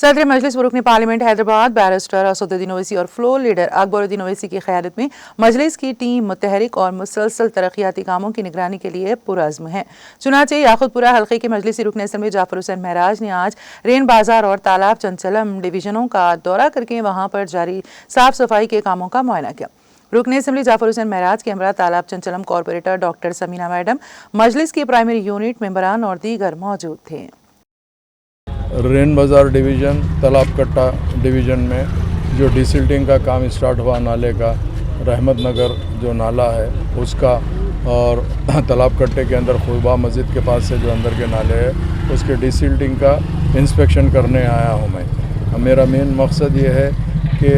صدر مجلس و رکن پارلیمنٹ حیدرآباد بیرسٹر اسدالدین اویسی اور فلور لیڈر اکبرالدین اویسی کی قیادت میں مجلس کی ٹیم متحرک اور مسلسل ترقیاتی کاموں کی نگرانی کے لیے پرعزم ہے۔ چنانچہ یاقوت پورہ حلقے کے مجلسی رکن اسمبلی جعفر حسین مہراج نے آج رین بازار اور تالاب چنچلم ڈویژنوں کا دورہ کر کے وہاں پر جاری صاف صفائی کے کاموں کا معائنہ کیا۔ رکن اسمبلی جعفر حسین مہراج کے ہمراہ تالاب چنچلم کارپوریٹر ڈاکٹر سمینہ میڈم، مجلس کی پرائمری یونٹ ممبران اور دیگر موجود تھے۔ رین بازار ڈویژن، تالاب کٹا ڈویژن میں جو ڈیسلٹنگ کا کام اسٹارٹ ہوا نالے کا، رحمت نگر جو نالہ ہے اس کا، اور تالاب کٹے کے اندر خوبا مسجد کے پاس سے جو اندر کے نالے ہے اس کے ڈیسلٹنگ کا انسپیکشن کرنے آیا ہوں میں۔ میرا مین مقصد یہ ہے کہ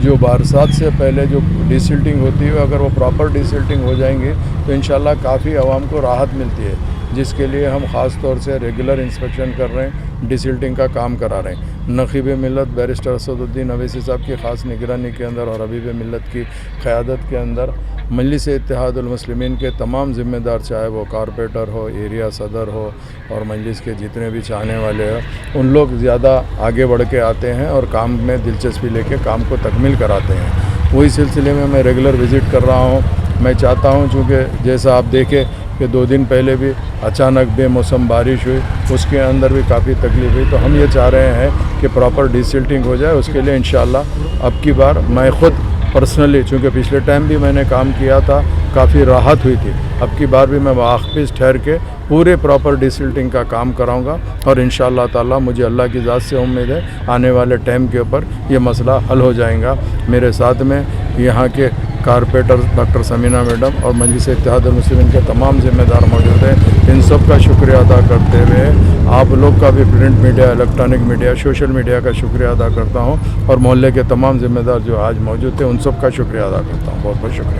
جو برسات سے پہلے جو ڈیسلٹنگ ہوتی ہے اگر وہ پراپر ڈیسلٹنگ ہو جائیں گی تو انشاءاللہ کافی عوام کو راحت ملتی ہے، جس کے لیے ہم خاص طور سے ریگولر انسپیکشن کر رہے ہیں، ڈیسلٹنگ کا کام کرا رہے ہیں۔ نقیب ملت بیرسٹر اسدالدین اویسی صاحب کی خاص نگرانی کے اندر اور حبیب ملت کی قیادت کے اندر مجلس اتحاد المسلمین کے تمام ذمہ دار، چاہے وہ کارپوریٹر ہو، ایریا صدر ہو اور مجلس کے جتنے بھی چاہنے والے ہیں، ان لوگ زیادہ آگے بڑھ کے آتے ہیں اور کام میں دلچسپی لے کے کام کو تکمیل کراتے ہیں۔ وہی سلسلے میں میں ریگولر وزٹ کر رہا ہوں۔ میں چاہتا ہوں چونکہ جیسا آپ دیکھیں کہ 2 دن پہلے بھی اچانک بے موسم بارش ہوئی، اس کے اندر بھی کافی تکلیف ہوئی، تو ہم یہ چاہ رہے ہیں کہ پراپر ڈیسلٹنگ ہو جائے۔ اس کے لیے انشاءاللہ اب کی بار میں خود پرسنلی، چونکہ پچھلے ٹائم بھی میں نے کام کیا تھا، کافی راحت ہوئی تھی، اب کی بار بھی میں واقف ٹھہر کے پورے پراپر ڈیسلٹنگ کا کام کراؤں گا، اور انشاءاللہ تعالی مجھے اللہ کی ذات سے امید ہے آنے والے ٹائم کے اوپر یہ مسئلہ حل ہو جائے گا۔ میرے ساتھ میں یہاں کے کارپوریٹر ڈاکٹر سمینہ میڈم اور مجلس اتحاد المسلمین کے تمام ذمہ دار موجود ہیں۔ ان سب کا شکریہ ادا کرتے ہوئے آپ لوگ کا بھی print media, electronic media, social media کا شکریہ ادا کرتا ہوں، اور محلے کے تمام ذمہ دار جو آج موجود تھے ان سب کا شکریہ ادا کرتا ہوں۔ بہت بہت شکریہ۔